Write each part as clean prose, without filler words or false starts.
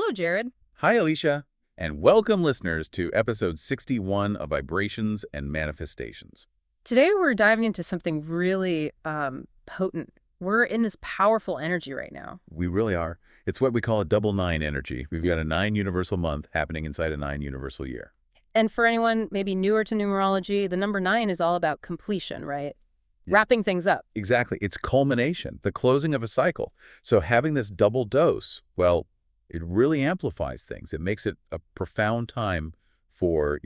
Hello, Jared. Hi, Alicia, and welcome listeners to episode 61 of Vibrations and Manifestations. Today we're diving into something really potent. We're in this powerful energy right now. We really are. It's what we call a double nine energy. We've got a 9 universal month happening inside a 9 universal year. And for anyone maybe newer to numerology, the number 9 is all about completion, right? Yeah. Wrapping things up. Exactly. It's culmination, the closing of a cycle. So having this double dose, well, it really amplifies things. It makes it a profound time for,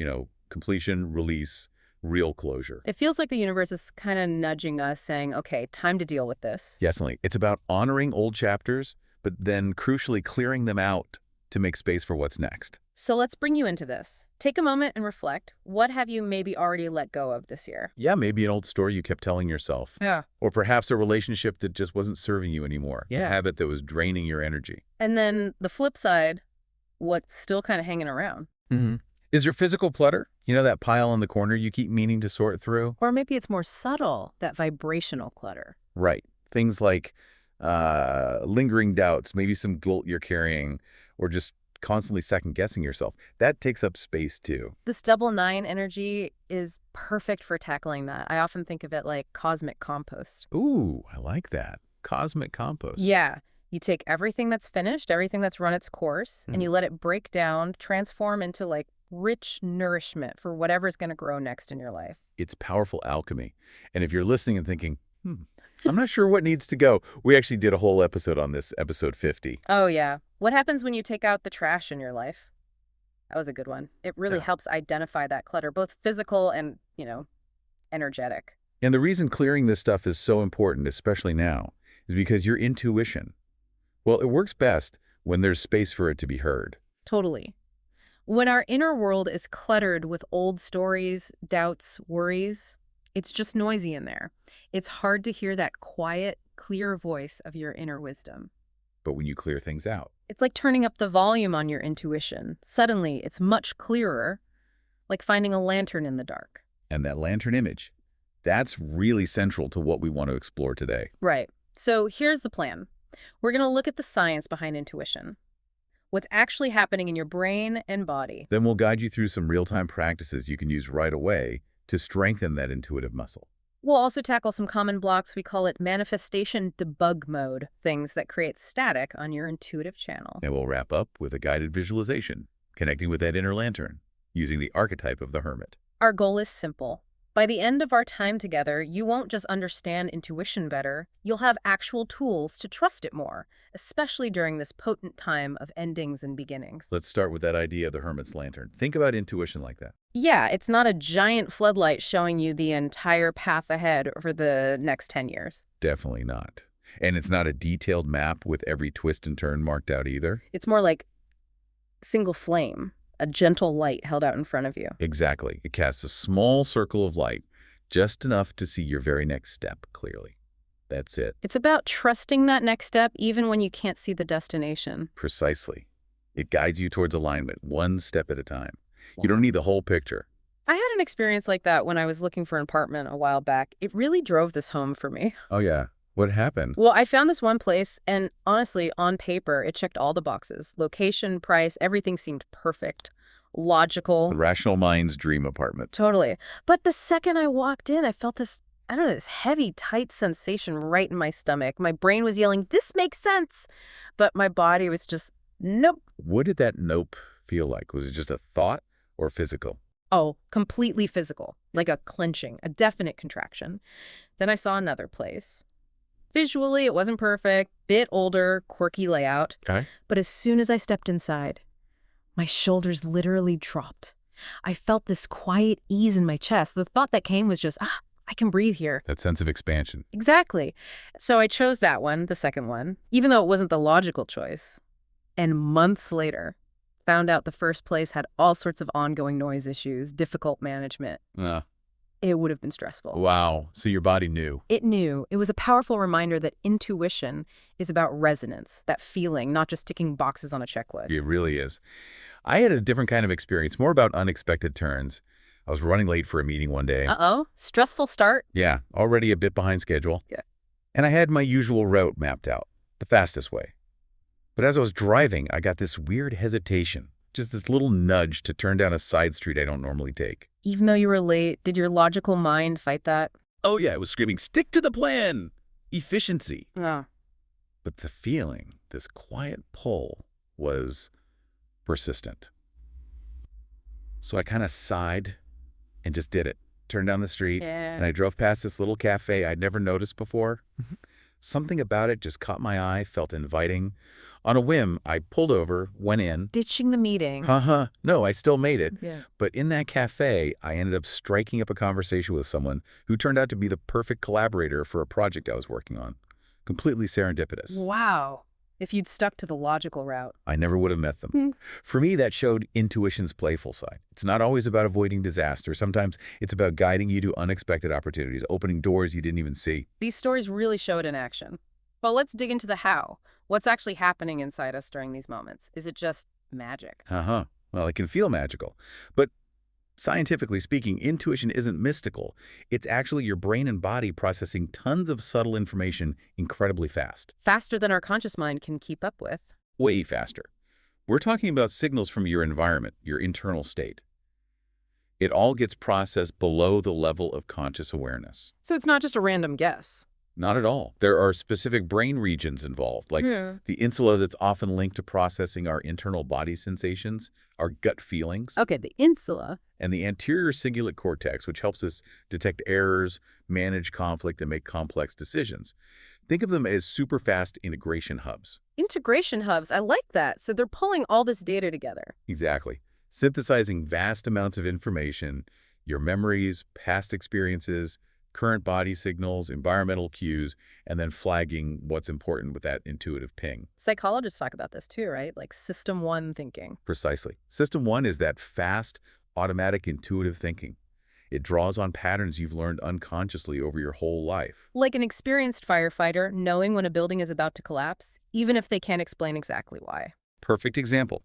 completion, release, real closure. It feels like the universe is kind of nudging us, saying, okay, time to deal with this. Definitely. It's about honoring old chapters, but then crucially clearing them out to make space for what's next. So let's bring you into this. Take a moment and reflect. What have you maybe already let go of this year? Yeah, maybe an old story you kept telling yourself. Yeah. Or perhaps a relationship that just wasn't serving you anymore. Yeah. A habit that was draining your energy. And then the flip side, what's still kind of hanging around? Mm-hmm. Is your physical clutter? You know, that pile in the corner you keep meaning to sort through? Or maybe it's more subtle, that vibrational clutter. Right. Things like lingering doubts, maybe some guilt you're carrying, or just constantly second-guessing yourself. That takes up space, too. This double 9 energy is perfect for tackling that. I often think of it like cosmic compost. Ooh, I like that. Cosmic compost. Yeah. You take everything that's finished, everything that's run its course, and you let it break down, transform into like rich nourishment for whatever's going to grow next in your life. It's powerful alchemy. And if you're listening and thinking, I'm not sure what needs to go, we actually did a whole episode on this, episode 50. Oh, yeah. What happens when you take out the trash in your life? That was a good one. It really helps identify that clutter, both physical and, energetic. And the reason clearing this stuff is so important, especially now, is because your intuition, well, it works best when there's space for it to be heard. Totally. When our inner world is cluttered with old stories, doubts, worries, it's just noisy in there. It's hard to hear that quiet, clear voice of your inner wisdom. But when you clear things out, it's like turning up the volume on your intuition. Suddenly, it's much clearer, like finding a lantern in the dark. And that lantern image, that's really central to what we want to explore today. Right. So here's the plan. We're going to look at the science behind intuition. What's actually happening in your brain and body. Then we'll guide you through some real-time practices you can use right away to strengthen that intuitive muscle. We'll also tackle some common blocks. We call it manifestation debug mode, things that create static on your intuitive channel. And we'll wrap up with a guided visualization, connecting with that inner lantern, using the archetype of the Hermit. Our goal is simple. By the end of our time together, you won't just understand intuition better, you'll have actual tools to trust it more, especially during this potent time of endings and beginnings. Let's start with that idea of the Hermit's lantern. Think about intuition like that. Yeah, it's not a giant floodlight showing you the entire path ahead for the next 10 years. Definitely not. And it's not a detailed map with every twist and turn marked out either. It's more like single flame. A gentle light held out in front of you. Exactly. It casts a small circle of light, just enough to see your very next step clearly. That's it. It's about trusting that next step even when you can't see the destination. Precisely. It guides you towards alignment, one step at a time. You don't need the whole picture. I had an experience like that when I was looking for an apartment a while back. It really drove this home for me. Oh, yeah. What happened? Well, I found this one place, and honestly, on paper, it checked all the boxes. Location, price, everything seemed perfect, logical. The rational mind's dream apartment. Totally. But the second I walked in, I felt this, this heavy, tight sensation right in my stomach. My brain was yelling, this makes sense. But my body was just, nope. What did that nope feel like? Was it just a thought or physical? Oh, completely physical, like a clenching, a definite contraction. Then I saw another place. Visually, it wasn't perfect, bit older, quirky layout. Okay. But as soon as I stepped inside, my shoulders literally dropped. I felt this quiet ease in my chest. The thought that came was just, I can breathe here. That sense of expansion. Exactly. So I chose that one, the second one, even though it wasn't the logical choice. And months later, found out the first place had all sorts of ongoing noise issues, difficult management. It would have been stressful. Wow. So your body knew. It knew. It was a powerful reminder that intuition is about resonance, that feeling, not just ticking boxes on a checklist. It really is. I had a different kind of experience, more about unexpected turns. I was running late for a meeting one day. Uh-oh. Stressful start? Yeah, already a bit behind schedule. Yeah. And I had my usual route mapped out, the fastest way. But as I was driving, I got this weird hesitation, just this little nudge to turn down a side street I don't normally take. Even though you were late, did your logical mind fight that? Oh yeah, it was screaming, stick to the plan! Efficiency. Oh. But the feeling, this quiet pull, was persistent. So I kind of sighed and just did it. Turned down the street, Yeah. and I drove past this little cafe I'd never noticed before. Something about it just caught my eye, felt inviting. On a whim, I pulled over, went in. Ditching the meeting. No, I still made it. Yeah. But in that cafe, I ended up striking up a conversation with someone who turned out to be the perfect collaborator for a project I was working on. Completely serendipitous. Wow. If you'd stuck to the logical route. I never would have met them. For me, that showed intuition's playful side. It's not always about avoiding disaster. Sometimes it's about guiding you to unexpected opportunities, opening doors you didn't even see. These stories really show it in action. But let's dig into the how. What's actually happening inside us during these moments? Is it just magic? Well, it can feel magical. But scientifically speaking, intuition isn't mystical. It's actually your brain and body processing tons of subtle information incredibly fast. Faster than our conscious mind can keep up with. Way faster. We're talking about signals from your environment, your internal state. It all gets processed below the level of conscious awareness. So it's not just a random guess. Not at all. There are specific brain regions involved, like the insula that's often linked to processing our internal body sensations, our gut feelings. Okay, the insula. And the anterior cingulate cortex, which helps us detect errors, manage conflict, and make complex decisions. Think of them as super fast integration hubs. Integration hubs, I like that. So they're pulling all this data together. Exactly. Synthesizing vast amounts of information, your memories, past experiences, current body signals, environmental cues, and then flagging what's important with that intuitive ping. Psychologists talk about this too, right? Like system one thinking. Precisely. System one is that fast, automatic, intuitive thinking. It draws on patterns you've learned unconsciously over your whole life. Like an experienced firefighter knowing when a building is about to collapse, even if they can't explain exactly why. Perfect example.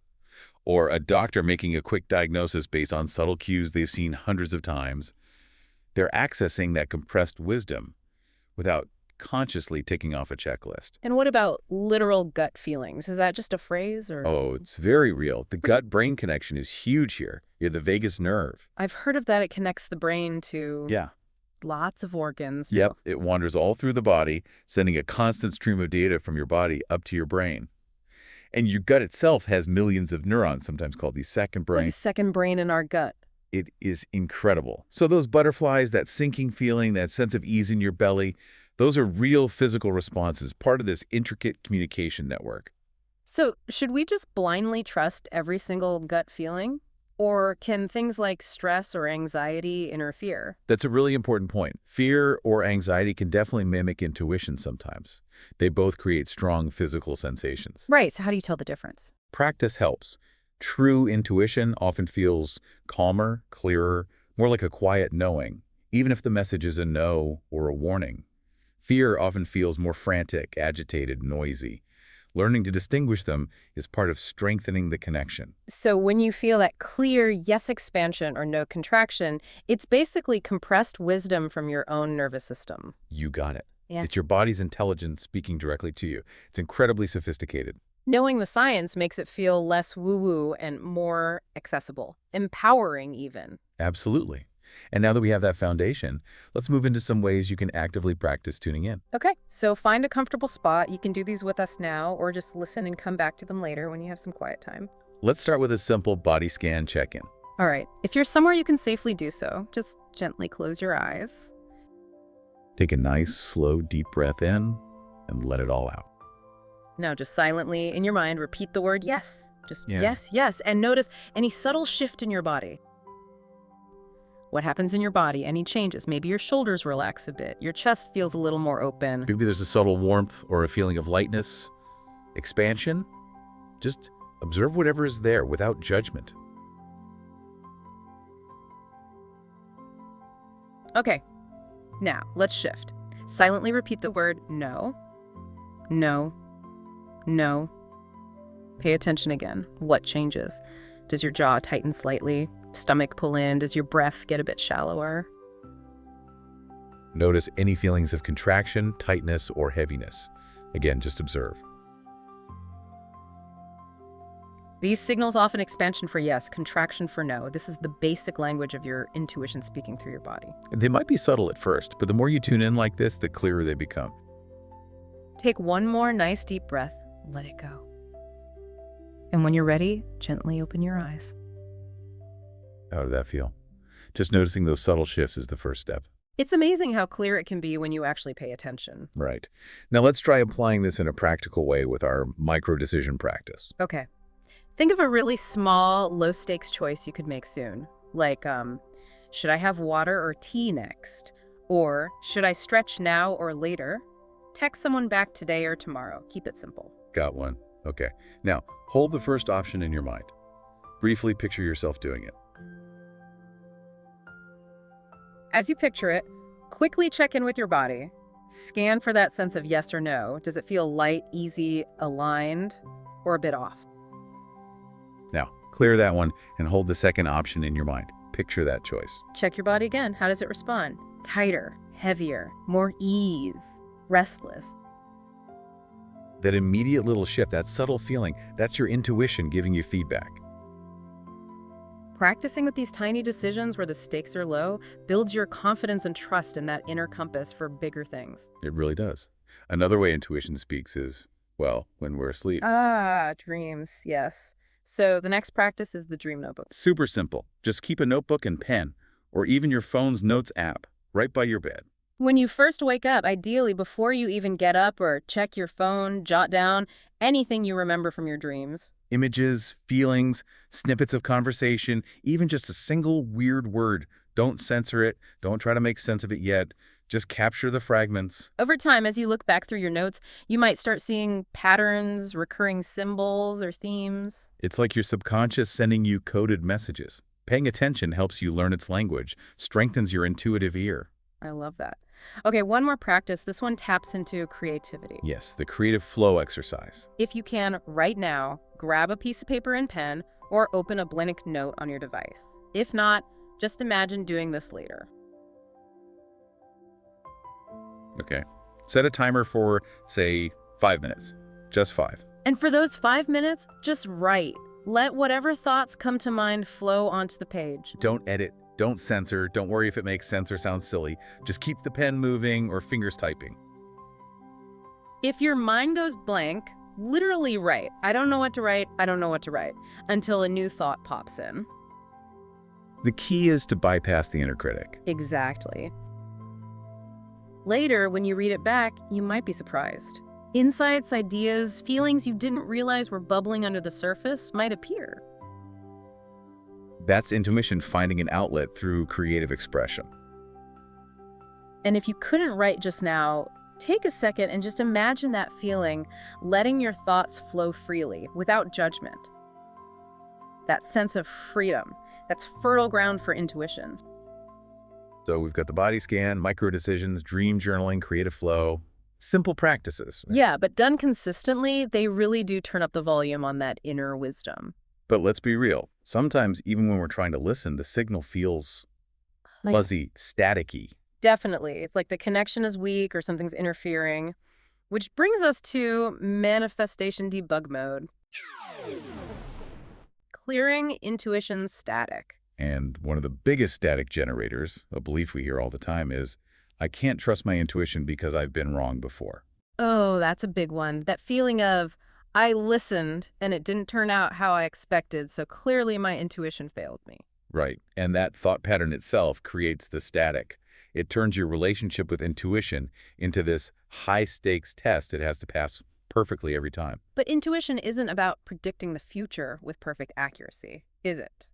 Or a doctor making a quick diagnosis based on subtle cues they've seen hundreds of times. They're accessing that compressed wisdom without consciously ticking off a checklist. And what about literal gut feelings? Is that just a phrase or? Oh, it's very real. The gut-brain connection is huge here. You're the vagus nerve. I've heard of that. It connects the brain to lots of organs. Yep, it wanders all through the body, sending a constant stream of data from your body up to your brain. And your gut itself has millions of neurons, sometimes called the second brain. The second brain in our gut. It is incredible. So those butterflies, that sinking feeling, that sense of ease in your belly, those are real physical responses, part of this intricate communication network. So should we just blindly trust every single gut feeling? Or can things like stress or anxiety interfere? That's a really important point. Fear or anxiety can definitely mimic intuition sometimes. They both create strong physical sensations. Right, so how do you tell the difference? Practice helps. True intuition often feels calmer, clearer, more like a quiet knowing, even if the message is a no or a warning. Fear often feels more frantic, agitated, noisy. Learning to distinguish them is part of strengthening the connection. So when you feel that clear yes expansion or no contraction, it's basically compressed wisdom from your own nervous system. You got it. Yeah. It's your body's intelligence speaking directly to you. It's incredibly sophisticated. Knowing the science makes it feel less woo-woo and more accessible, empowering even. Absolutely. And now that we have that foundation, let's move into some ways you can actively practice tuning in. Okay, so find a comfortable spot. You can do these with us now or just listen and come back to them later when you have some quiet time. Let's start with a simple body scan check-in. All right, if you're somewhere you can safely do so, just gently close your eyes. Take a nice, slow, deep breath in and let it all out. Now just silently in your mind, repeat the word yes. Just yes, yes, and notice any subtle shift in your body. What happens in your body? Any changes? Maybe your shoulders relax a bit. Your chest feels a little more open. Maybe there's a subtle warmth or a feeling of lightness, expansion. Just observe whatever is there without judgment. Okay, now let's shift. Silently repeat the word no, no, no. Pay attention again. What changes? Does your jaw tighten slightly? Stomach pull in? Does your breath get a bit shallower? Notice any feelings of contraction, tightness, or heaviness. Again, just observe. These signals often expansion for yes, contraction for no. This is the basic language of your intuition speaking through your body. They might be subtle at first, but the more you tune in like this, the clearer they become. Take one more nice deep breath, let it go. And when you're ready, gently open your eyes. How did that feel? Just noticing those subtle shifts is the first step. It's amazing how clear it can be when you actually pay attention. Right. Now let's try applying this in a practical way with our micro-decision practice. Okay. Think of a really small, low-stakes choice you could make soon. Like, should I have water or tea next? Or, should I stretch now or later? Text someone back today or tomorrow. Keep it simple. Got one. Okay. Now, hold the first option in your mind. Briefly picture yourself doing it. As you picture it, quickly check in with your body. Scan for that sense of yes or no. Does it feel light, easy, aligned, or a bit off? Now, clear that one and hold the second option in your mind. Picture that choice. Check your body again. How does it respond? Tighter, heavier, more ease, restless. That immediate little shift, that subtle feeling, that's your intuition giving you feedback. Practicing with these tiny decisions where the stakes are low builds your confidence and trust in that inner compass for bigger things. It really does. Another way intuition speaks is, well, when we're asleep. Ah, dreams, yes. So the next practice is the dream notebook. Super simple. Just keep a notebook and pen, or even your phone's notes app, right by your bed. When you first wake up, ideally before you even get up or check your phone, jot down anything you remember from your dreams. Images, feelings, snippets of conversation, even just a single weird word. Don't censor it. Don't try to make sense of it yet. Just capture the fragments. Over time, as you look back through your notes, you might start seeing patterns, recurring symbols, or themes. It's like your subconscious sending you coded messages. Paying attention helps you learn its language, strengthens your intuitive ear. I love that. Okay, one more practice. This one taps into creativity. Yes, the creative flow exercise. If you can, right now, grab a piece of paper and pen or open a blank note on your device. If not, just imagine doing this later. Okay. Set a timer for, say, 5 minutes. Just 5. And for those 5 minutes, just write. Let whatever thoughts come to mind flow onto the page. Don't edit. Don't censor. Don't worry if it makes sense or sounds silly. Just keep the pen moving or fingers typing. If your mind goes blank, literally write. I don't know what to write. I don't know what to write. Until a new thought pops in. The key is to bypass the inner critic. Exactly. Later, when you read it back, you might be surprised. Insights, ideas, feelings you didn't realize were bubbling under the surface might appear. That's intuition finding an outlet through creative expression. And if you couldn't write just now, take a second and just imagine that feeling, letting your thoughts flow freely, without judgment. That sense of freedom, that's fertile ground for intuition. So we've got the body scan, micro decisions, dream journaling, creative flow. Simple practices. Yeah, but done consistently, they really do turn up the volume on that inner wisdom. But let's be real. Sometimes, even when we're trying to listen, the signal feels fuzzy, staticky. Definitely. It's like the connection is weak or something's interfering. Which brings us to manifestation debug mode. Clearing intuition static. And one of the biggest static generators, a belief we hear all the time, is, I can't trust my intuition because I've been wrong before. Oh, that's a big one. That feeling of, I listened and it didn't turn out how I expected, so clearly my intuition failed me. Right. And that thought pattern itself creates the static. It turns your relationship with intuition into this high-stakes test it has to pass perfectly every time. But intuition isn't about predicting the future with perfect accuracy, is it?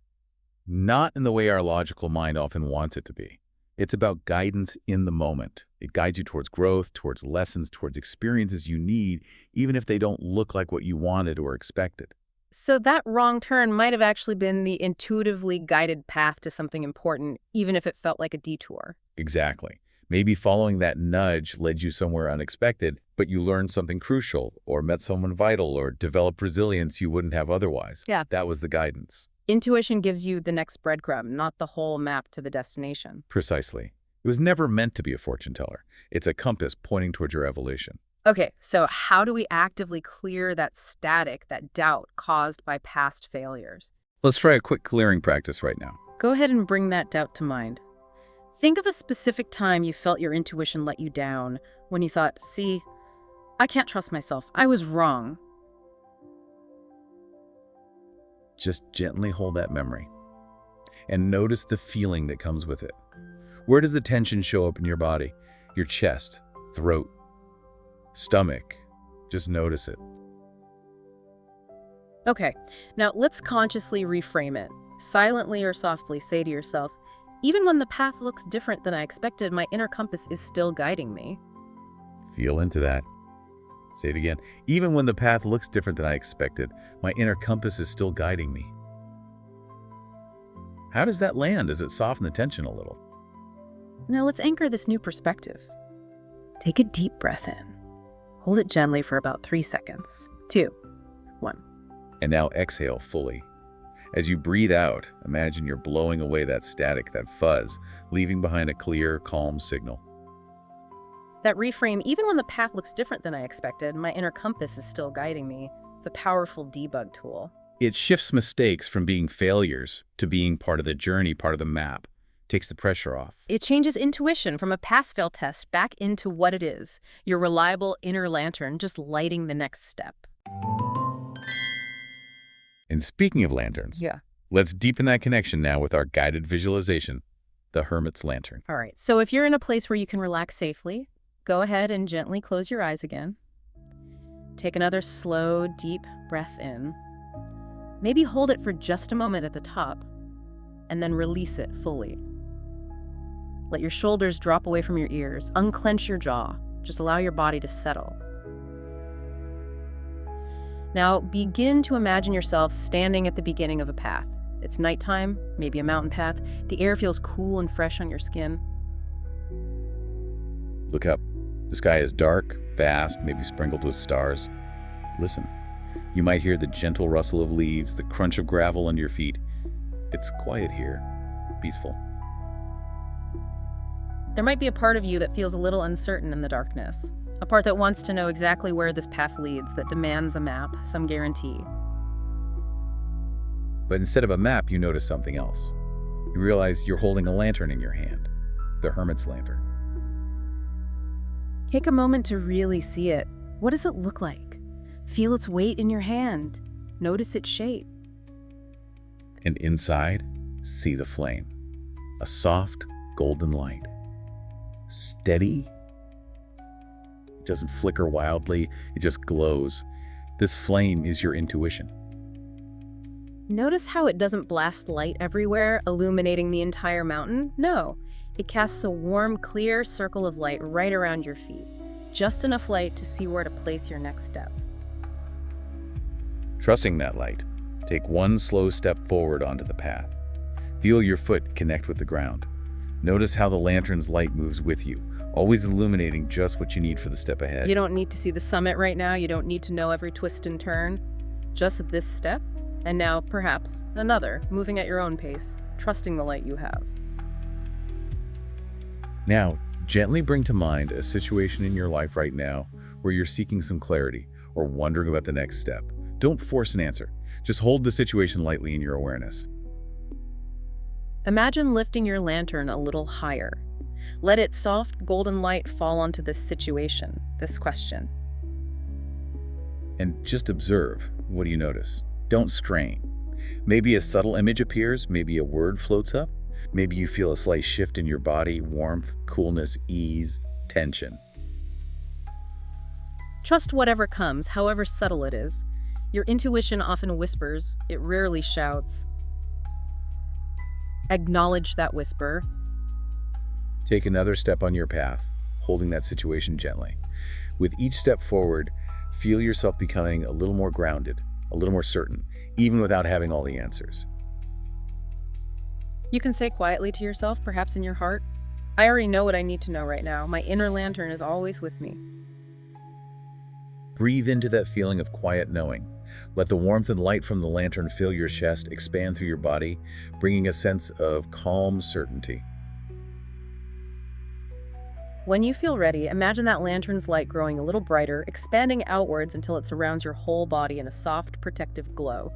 Not in the way our logical mind often wants it to be. It's about guidance in the moment. It guides you towards growth, towards lessons, towards experiences you need, even if they don't look like what you wanted or expected. So that wrong turn might have actually been the intuitively guided path to something important, even if it felt like a detour. Exactly. Maybe following that nudge led you somewhere unexpected, but you learned something crucial, or met someone vital, or developed resilience you wouldn't have otherwise. Yeah. That was the guidance. Intuition gives you the next breadcrumb, not the whole map to the destination. Precisely. It was never meant to be a fortune teller. It's a compass pointing towards your evolution. Okay, so how do we actively clear that static, that doubt caused by past failures? Let's try a quick clearing practice right now. Go ahead and bring that doubt to mind. Think of a specific time you felt your intuition let you down, when you thought, see, I can't trust myself. I was wrong. Just gently hold that memory and notice the feeling that comes with it. Where does the tension show up in your body? Your chest, throat, stomach. Just notice it. Okay, now let's consciously reframe it. Silently or softly say to yourself, even when the path looks different than I expected, my inner compass is still guiding me. Feel into that. Say it again. Even when the path looks different than I expected, my inner compass is still guiding me. How does that land? Does it soften the tension a little? Now let's anchor this new perspective. Take a deep breath in. Hold it gently for about 3 seconds. 2, 1. And now exhale fully. As you breathe out, imagine you're blowing away that static, that fuzz, leaving behind a clear, calm signal. That reframe, even when the path looks different than I expected, my inner compass is still guiding me. It's a powerful debug tool. It shifts mistakes from being failures to being part of the journey, part of the map. Takes the pressure off. It changes intuition from a pass-fail test back into what it is, your reliable inner lantern just lighting the next step. And speaking of lanterns, Yeah. let's deepen that connection now with our guided visualization, the Hermit's Lantern. All right, so if you're in a place where you can relax safely, go ahead and gently close your eyes again. Take another slow, deep breath in. Maybe hold it for just a moment at the top, and then release it fully. Let your shoulders drop away from your ears. Unclench your jaw. Just allow your body to settle. Now, begin to imagine yourself standing at the beginning of a path. It's nighttime, maybe a mountain path. The air feels cool and fresh on your skin. Look up. The sky is dark, vast, maybe sprinkled with stars. Listen. You might hear the gentle rustle of leaves, the crunch of gravel under your feet. It's quiet here, peaceful. There might be a part of you that feels a little uncertain in the darkness. A part that wants to know exactly where this path leads, that demands a map, some guarantee. But instead of a map, you notice something else. You realize you're holding a lantern in your hand, the Hermit's Lantern. Take a moment to really see it. What does it look like? Feel its weight in your hand. Notice its shape. And inside, see the flame. A soft, golden light. Steady. It doesn't flicker wildly, it just glows. This flame is your intuition. Notice how it doesn't blast light everywhere, illuminating the entire mountain? No, it casts a warm, clear circle of light right around your feet. Just enough light to see where to place your next step. Trusting that light, take one slow step forward onto the path. Feel your foot connect with the ground. Notice how the lantern's light moves with you, always illuminating just what you need for the step ahead. You don't need to see the summit right now. You don't need to know every twist and turn. Just this step, and now perhaps another, moving at your own pace, trusting the light you have. Now, gently bring to mind a situation in your life right now where you're seeking some clarity or wondering about the next step. Don't force an answer. Just hold the situation lightly in your awareness. Imagine lifting your lantern a little higher. Let its soft golden light fall onto this situation, this question. And just observe. What do you notice? Don't strain. Maybe a subtle image appears, maybe a word floats up, maybe you feel a slight shift in your body, warmth, coolness, ease, tension. Trust whatever comes, however subtle it is. Your intuition often whispers, it rarely shouts. Acknowledge that whisper. Take another step on your path, holding that situation gently. With each step forward, feel yourself becoming a little more grounded, a little more certain, even without having all the answers. You can say quietly to yourself, perhaps in your heart, I already know what I need to know right now. My inner lantern is always with me. Breathe into that feeling of quiet knowing. Let the warmth and light from the lantern fill your chest, expand through your body, bringing a sense of calm certainty. When you feel ready, imagine that lantern's light growing a little brighter, expanding outwards until it surrounds your whole body in a soft, protective glow.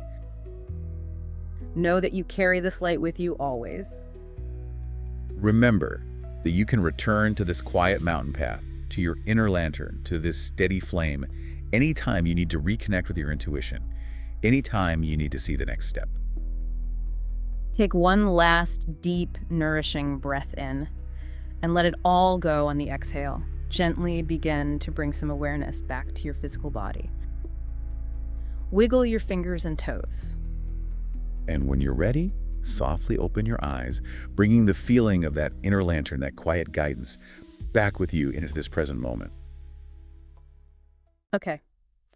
Know that you carry this light with you always. Remember that you can return to this quiet mountain path, to your inner lantern, to this steady flame, anytime you need to reconnect with your intuition, anytime you need to see the next step. Take one last, deep, nourishing breath in, and let it all go on the exhale. Gently begin to bring some awareness back to your physical body. Wiggle your fingers and toes. And when you're ready, softly open your eyes, bringing the feeling of that inner lantern, that quiet guidance, back with you into this present moment. Okay,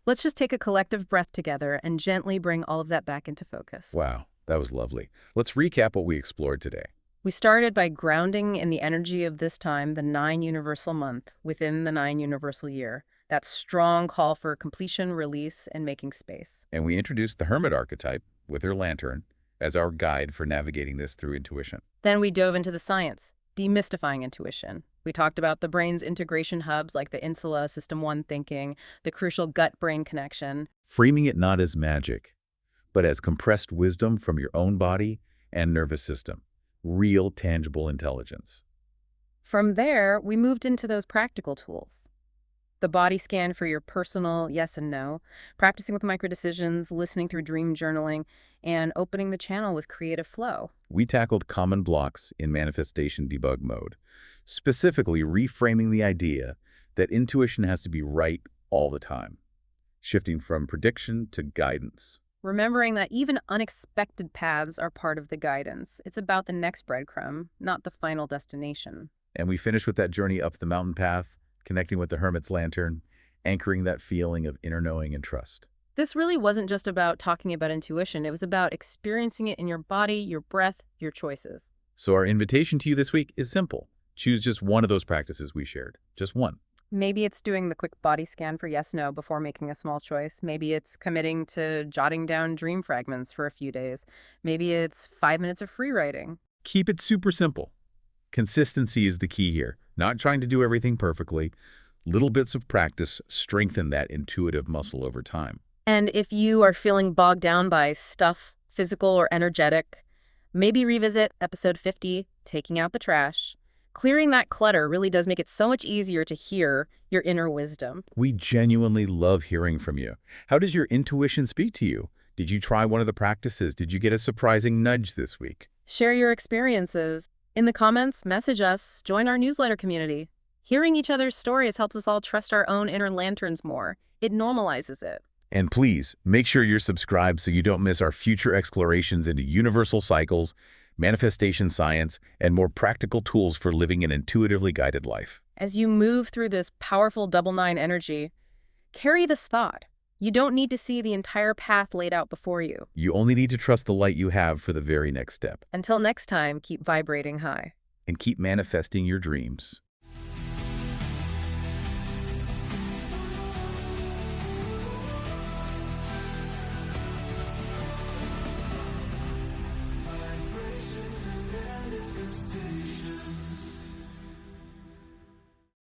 let's just take a collective breath together and gently bring all of that back into focus. Wow, that was lovely. Let's recap what we explored today. We started by grounding in the energy of this time, the 9 universal month, within the 9 universal year. That strong call for completion, release, and making space. And we introduced the Hermit archetype with her lantern as our guide for navigating this through intuition. Then we dove into the science, demystifying intuition. We talked about the brain's integration hubs like the insula, system 1 thinking, the crucial gut-brain connection. Framing it not as magic, but as compressed wisdom from your own body and nervous system. Real, tangible intelligence. From there, we moved into those practical tools. The body scan for your personal yes and no, practicing with microdecisions, listening through dream journaling, and opening the channel with creative flow. We tackled common blocks in manifestation debug mode, specifically reframing the idea that intuition has to be right all the time, shifting from prediction to guidance. Remembering that even unexpected paths are part of the guidance. It's about the next breadcrumb, not the final destination. And we finished with that journey up the mountain path, connecting with the Hermit's lantern, anchoring that feeling of inner knowing and trust. This really wasn't just about talking about intuition. It was about experiencing it in your body, your breath, your choices. So our invitation to you this week is simple. Choose just one of those practices we shared. Just one. Maybe it's doing the quick body scan for yes/no before making a small choice. Maybe it's committing to jotting down dream fragments for a few days. Maybe it's 5 minutes of free writing. Keep it super simple. Consistency is the key here. Not trying to do everything perfectly. Little bits of practice strengthen that intuitive muscle over time. And if you are feeling bogged down by stuff, physical or energetic, maybe revisit episode 50, Taking Out the Trash. Clearing that clutter really does make it so much easier to hear your inner wisdom. We genuinely love hearing from you. How does your intuition speak to you? Did you try one of the practices? Did you get a surprising nudge this week? Share your experiences. In the comments, message us, join our newsletter community. Hearing each other's stories helps us all trust our own inner lanterns more. It normalizes it. And please, make sure you're subscribed so you don't miss our future explorations into universal cycles, manifestation science, and more practical tools for living an intuitively guided life. As you move through this powerful double nine energy, carry this thought. You don't need to see the entire path laid out before you. You only need to trust the light you have for the very next step. Until next time, keep vibrating high. And keep manifesting your dreams.